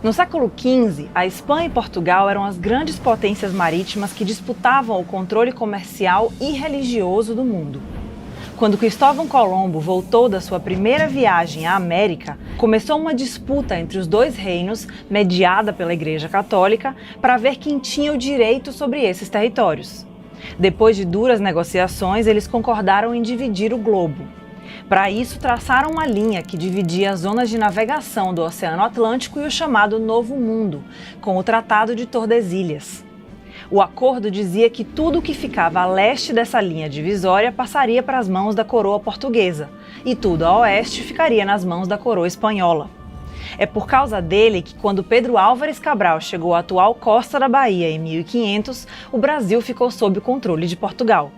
No século XV, a Espanha e Portugal eram as grandes potências marítimas que disputavam o controle comercial e religioso do mundo. Quando Cristóvão Colombo voltou da sua primeira viagem à América, começou uma disputa entre os dois reinos, mediada pela Igreja Católica, para ver quem tinha o direito sobre esses territórios. Depois de duras negociações, eles concordaram em dividir o globo. Para isso, traçaram uma linha que dividia as zonas de navegação do Oceano Atlântico e o chamado Novo Mundo, com o Tratado de Tordesilhas. O acordo dizia que tudo o que ficava a leste dessa linha divisória passaria para as mãos da coroa portuguesa, e tudo a oeste ficaria nas mãos da coroa espanhola. É por causa dele que, quando Pedro Álvares Cabral chegou à atual costa da Bahia em 1500, o Brasil ficou sob o controle de Portugal.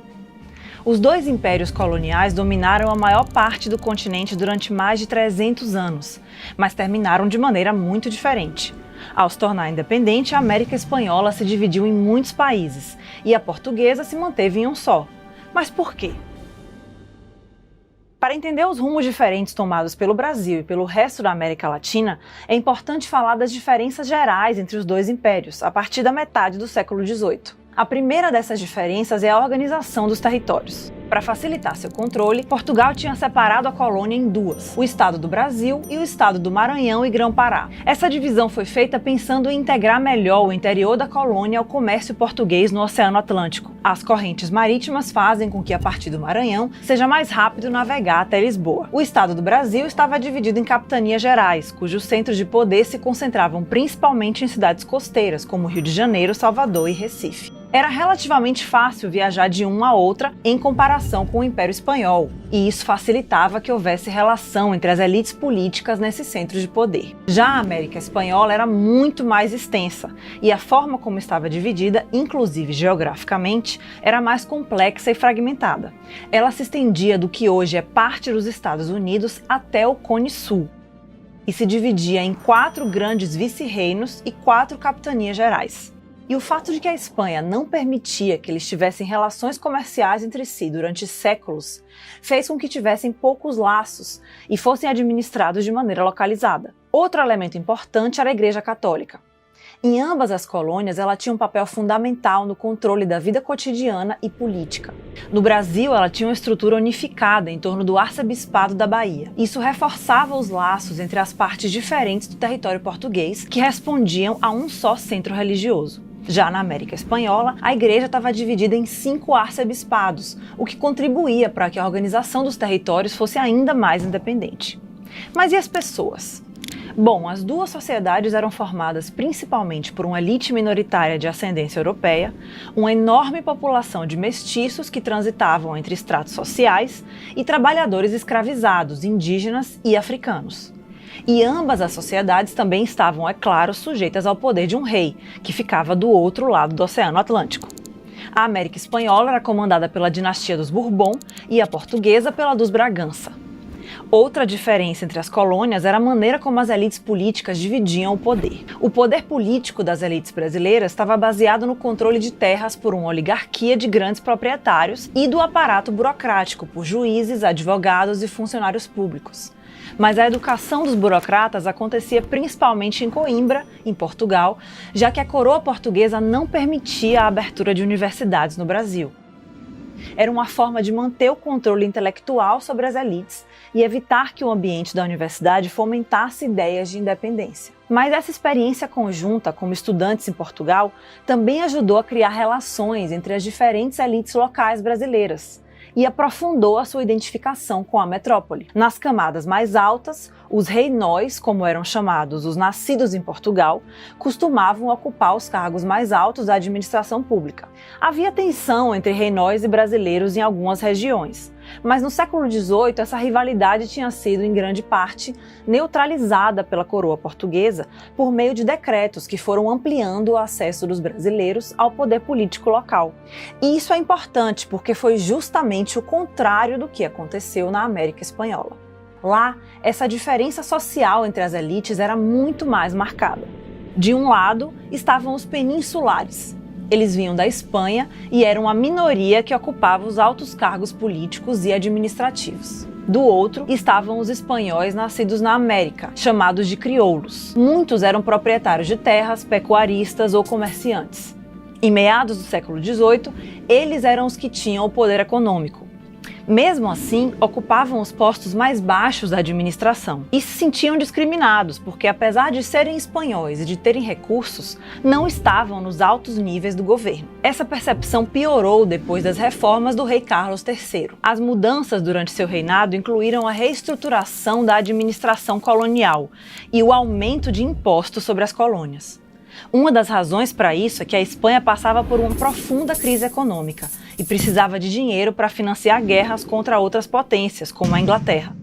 Os dois impérios coloniais dominaram a maior parte do continente durante mais de 300 anos, mas terminaram de maneira muito diferente. Ao se tornar independente, a América Espanhola se dividiu em muitos países e a portuguesa se manteve em um só. Mas por quê? Para entender os rumos diferentes tomados pelo Brasil e pelo resto da América Latina, é importante falar das diferenças gerais entre os dois impérios, a partir da metade do século XVIII. A primeira dessas diferenças é a organização dos territórios. Para facilitar seu controle, Portugal tinha separado a colônia em duas, o Estado do Brasil e o Estado do Maranhão e Grão-Pará. Essa divisão foi feita pensando em integrar melhor o interior da colônia ao comércio português no Oceano Atlântico. As correntes marítimas fazem com que, a partir do Maranhão, seja mais rápido navegar até Lisboa. O Estado do Brasil estava dividido em capitanias gerais, cujos centros de poder se concentravam principalmente em cidades costeiras, como Rio de Janeiro, Salvador e Recife. Era relativamente fácil viajar de uma a outra em comparação com o Império Espanhol, e isso facilitava que houvesse relação entre as elites políticas nesses centros de poder. Já a América Espanhola era muito mais extensa, e a forma como estava dividida, inclusive geograficamente, era mais complexa e fragmentada. Ela se estendia do que hoje é parte dos Estados Unidos até o Cone Sul, e se dividia em 4 grandes vice-reinos e 4 capitanias gerais. E o fato de que a Espanha não permitia que eles tivessem relações comerciais entre si durante séculos fez com que tivessem poucos laços e fossem administrados de maneira localizada. Outro elemento importante era a Igreja Católica. Em ambas as colônias, ela tinha um papel fundamental no controle da vida cotidiana e política. No Brasil, ela tinha uma estrutura unificada em torno do arcebispado da Bahia. Isso reforçava os laços entre as partes diferentes do território português, que respondiam a um só centro religioso. Já na América Espanhola, a igreja estava dividida em 5 arcebispados, o que contribuía para que a organização dos territórios fosse ainda mais independente. Mas e as pessoas? Bom, as duas sociedades eram formadas principalmente por uma elite minoritária de ascendência europeia, uma enorme população de mestiços que transitavam entre estratos sociais e trabalhadores escravizados, indígenas e africanos. E ambas as sociedades também estavam, é claro, sujeitas ao poder de um rei, que ficava do outro lado do Oceano Atlântico. A América Espanhola era comandada pela dinastia dos Bourbon e a portuguesa pela dos Bragança. Outra diferença entre as colônias era a maneira como as elites políticas dividiam o poder. O poder político das elites brasileiras estava baseado no controle de terras por uma oligarquia de grandes proprietários e do aparato burocrático por juízes, advogados e funcionários públicos. Mas a educação dos burocratas acontecia principalmente em Coimbra, em Portugal, já que a coroa portuguesa não permitia a abertura de universidades no Brasil. Era uma forma de manter o controle intelectual sobre as elites e evitar que o ambiente da universidade fomentasse ideias de independência. Mas essa experiência conjunta como estudantes em Portugal também ajudou a criar relações entre as diferentes elites locais brasileiras e aprofundou a sua identificação com a metrópole. Nas camadas mais altas, os reinóis, como eram chamados os nascidos em Portugal, costumavam ocupar os cargos mais altos da administração pública. Havia tensão entre reinóis e brasileiros em algumas regiões, mas no século XVIII essa rivalidade tinha sido, em grande parte, neutralizada pela coroa portuguesa por meio de decretos que foram ampliando o acesso dos brasileiros ao poder político local. E isso é importante porque foi justamente o contrário do que aconteceu na América Espanhola. Lá, essa diferença social entre as elites era muito mais marcada. De um lado, estavam os peninsulares. Eles vinham da Espanha e eram a minoria que ocupava os altos cargos políticos e administrativos. Do outro estavam os espanhóis nascidos na América, chamados de crioulos. Muitos eram proprietários de terras, pecuaristas ou comerciantes. Em meados do século XVIII, eles eram os que tinham o poder econômico. Mesmo assim, ocupavam os postos mais baixos da administração e se sentiam discriminados porque, apesar de serem espanhóis e de terem recursos, não estavam nos altos níveis do governo. Essa percepção piorou depois das reformas do rei Carlos III. As mudanças durante seu reinado incluíram a reestruturação da administração colonial e o aumento de impostos sobre as colônias. Uma das razões para isso é que a Espanha passava por uma profunda crise econômica e precisava de dinheiro para financiar guerras contra outras potências, como a Inglaterra.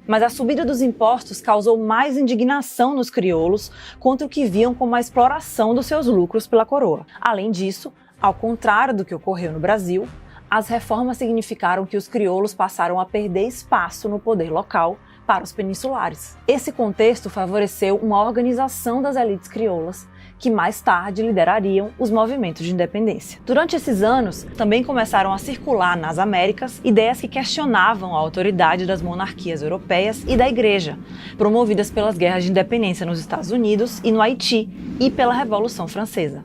Mas a subida dos impostos causou mais indignação nos crioulos contra o que viam como a exploração dos seus lucros pela coroa. Além disso, ao contrário do que ocorreu no Brasil, as reformas significaram que os crioulos passaram a perder espaço no poder local para os peninsulares. Esse contexto favoreceu uma organização das elites crioulas, que mais tarde liderariam os movimentos de independência. Durante esses anos, também começaram a circular nas Américas ideias que questionavam a autoridade das monarquias europeias e da Igreja, promovidas pelas guerras de independência nos Estados Unidos e no Haiti e pela Revolução Francesa.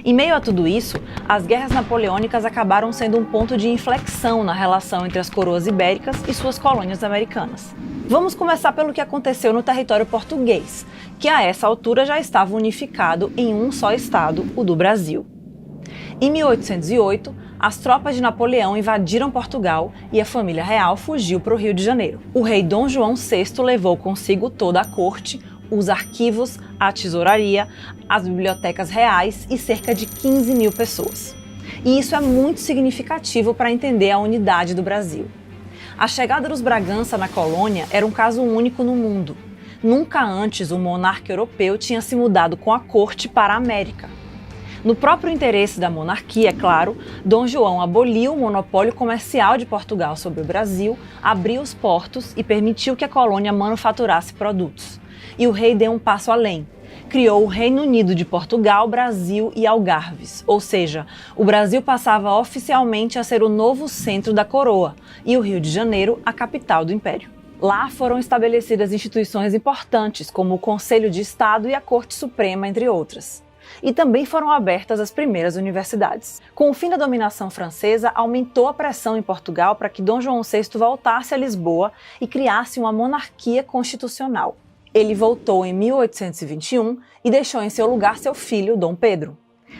Em meio a tudo isso, as guerras napoleônicas acabaram sendo um ponto de inflexão na relação entre as coroas ibéricas e suas colônias americanas. Vamos começar pelo que aconteceu no território português, que a essa altura já estava unificado em um só estado, o do Brasil. Em 1808, as tropas de Napoleão invadiram Portugal e a família real fugiu para o Rio de Janeiro. O rei Dom João VI levou consigo toda a corte, os arquivos, a tesouraria, as bibliotecas reais e cerca de 15 mil pessoas. E isso é muito significativo para entender a unidade do Brasil. A chegada dos Bragança na colônia era um caso único no mundo. Nunca antes um monarca europeu tinha se mudado com a corte para a América. No próprio interesse da monarquia, é claro, Dom João aboliu o monopólio comercial de Portugal sobre o Brasil, abriu os portos e permitiu que a colônia manufaturasse produtos. E o rei deu um passo além. Criou o Reino Unido de Portugal, Brasil e Algarves, ou seja, o Brasil passava oficialmente a ser o novo centro da coroa e o Rio de Janeiro a capital do Império. Lá foram estabelecidas instituições importantes, como o Conselho de Estado e a Corte Suprema, entre outras. E também foram abertas as primeiras universidades. Com o fim da dominação francesa, aumentou a pressão em Portugal para que Dom João VI voltasse a Lisboa e criasse uma monarquia constitucional. Ele voltou em 1821 e deixou em seu lugar seu filho, Dom Pedro.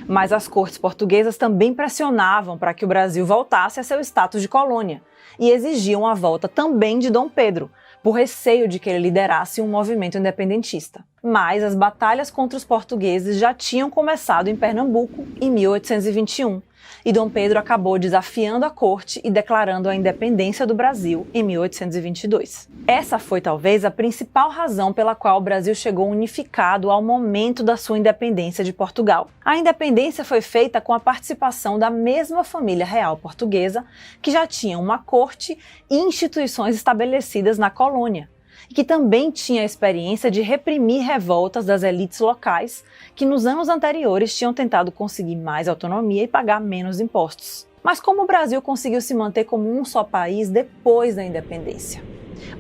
Mas as cortes portuguesas também pressionavam para que o Brasil voltasse a seu status de colônia e exigiam a volta também de Dom Pedro, por receio de que ele liderasse um movimento independentista. Mas as batalhas contra os portugueses já tinham começado em Pernambuco em 1821, e Dom Pedro acabou desafiando a corte e declarando a independência do Brasil em 1822. Essa foi talvez a principal razão pela qual o Brasil chegou unificado ao momento da sua independência de Portugal. A independência foi feita com a participação da mesma família real portuguesa, que já tinha uma corte e instituições estabelecidas na colônia, e que também tinha a experiência de reprimir revoltas das elites locais que nos anos anteriores tinham tentado conseguir mais autonomia e pagar menos impostos. Mas como o Brasil conseguiu se manter como um só país depois da independência?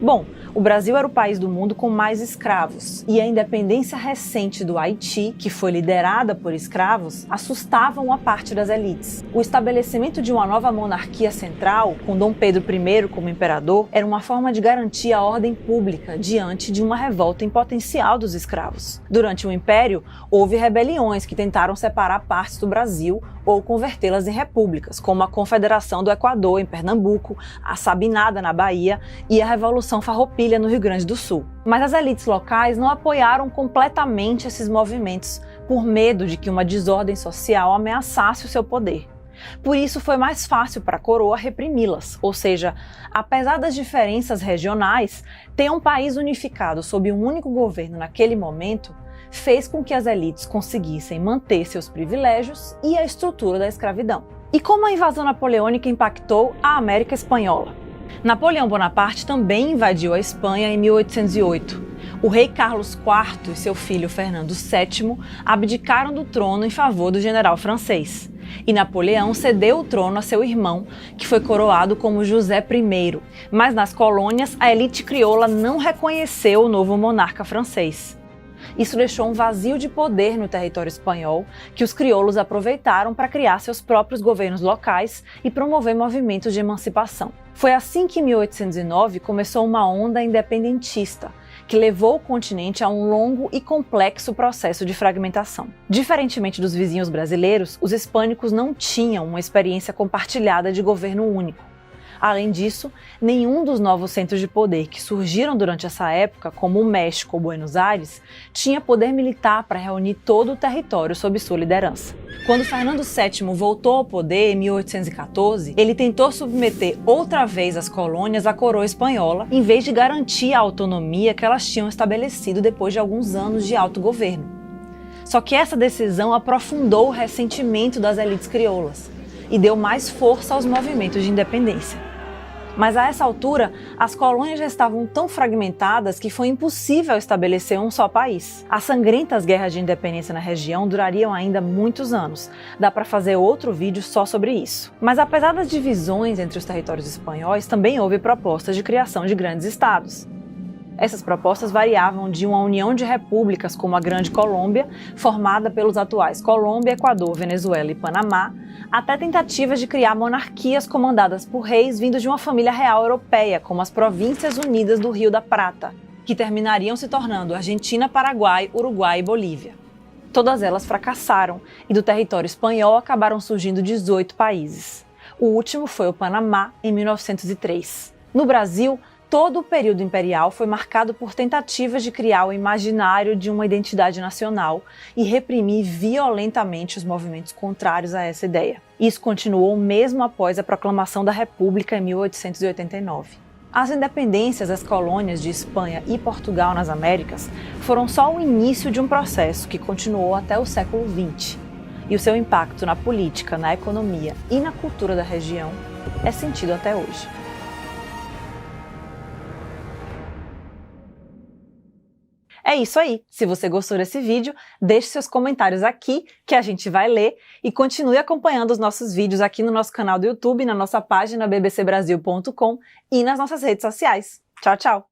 Bom, o Brasil era o país do mundo com mais escravos, e a independência recente do Haiti, que foi liderada por escravos, assustava uma parte das elites. O estabelecimento de uma nova monarquia central, com Dom Pedro I como imperador, era uma forma de garantir a ordem pública diante de uma revolta em potencial dos escravos. Durante o Império, houve rebeliões que tentaram separar partes do Brasil ou convertê-las em repúblicas, como a Confederação do Equador, em Pernambuco, a Sabinada, na Bahia, e a Revolução Farroupilha, no Rio Grande do Sul. Mas as elites locais não apoiaram completamente esses movimentos, por medo de que uma desordem social ameaçasse o seu poder. Por isso foi mais fácil para a coroa reprimi-las, ou seja, apesar das diferenças regionais, ter um país unificado sob um único governo naquele momento fez com que as elites conseguissem manter seus privilégios e a estrutura da escravidão. E como a invasão napoleônica impactou a América Espanhola? Napoleão Bonaparte também invadiu a Espanha em 1808. O rei Carlos IV e seu filho Fernando VII abdicaram do trono em favor do general francês. E Napoleão cedeu o trono a seu irmão, que foi coroado como José I. Mas nas colônias, a elite crioula não reconheceu o novo monarca francês. Isso deixou um vazio de poder no território espanhol, que os crioulos aproveitaram para criar seus próprios governos locais e promover movimentos de emancipação. Foi assim que em 1809 começou uma onda independentista, que levou o continente a um longo e complexo processo de fragmentação. Diferentemente dos vizinhos brasileiros, os hispânicos não tinham uma experiência compartilhada de governo único. Além disso, nenhum dos novos centros de poder que surgiram durante essa época, como o México ou Buenos Aires, tinha poder militar para reunir todo o território sob sua liderança. Quando Fernando VII voltou ao poder em 1814, ele tentou submeter outra vez as colônias à coroa espanhola, em vez de garantir a autonomia que elas tinham estabelecido depois de alguns anos de autogoverno. Só que essa decisão aprofundou o ressentimento das elites crioulas e deu mais força aos movimentos de independência. Mas a essa altura, as colônias já estavam tão fragmentadas que foi impossível estabelecer um só país. As sangrentas guerras de independência na região durariam ainda muitos anos. Dá para fazer outro vídeo só sobre isso. Mas apesar das divisões entre os territórios espanhóis, também houve propostas de criação de grandes estados. Essas propostas variavam de uma união de repúblicas como a Grande Colômbia, formada pelos atuais Colômbia, Equador, Venezuela e Panamá, até tentativas de criar monarquias comandadas por reis vindos de uma família real europeia, como as Províncias Unidas do Rio da Prata, que terminariam se tornando Argentina, Paraguai, Uruguai e Bolívia. Todas elas fracassaram e do território espanhol acabaram surgindo 18 países. O último foi o Panamá, em 1903. No Brasil, todo o período imperial foi marcado por tentativas de criar o imaginário de uma identidade nacional e reprimir violentamente os movimentos contrários a essa ideia. Isso continuou mesmo após a proclamação da República em 1889. As independências das colônias de Espanha e Portugal nas Américas foram só o início de um processo que continuou até o século XX. E o seu impacto na política, na economia e na cultura da região é sentido até hoje. É isso aí! Se você gostou desse vídeo, deixe seus comentários aqui, que a gente vai ler, e continue acompanhando os nossos vídeos aqui no nosso canal do YouTube, na nossa página bbcbrasil.com e nas nossas redes sociais. Tchau, tchau!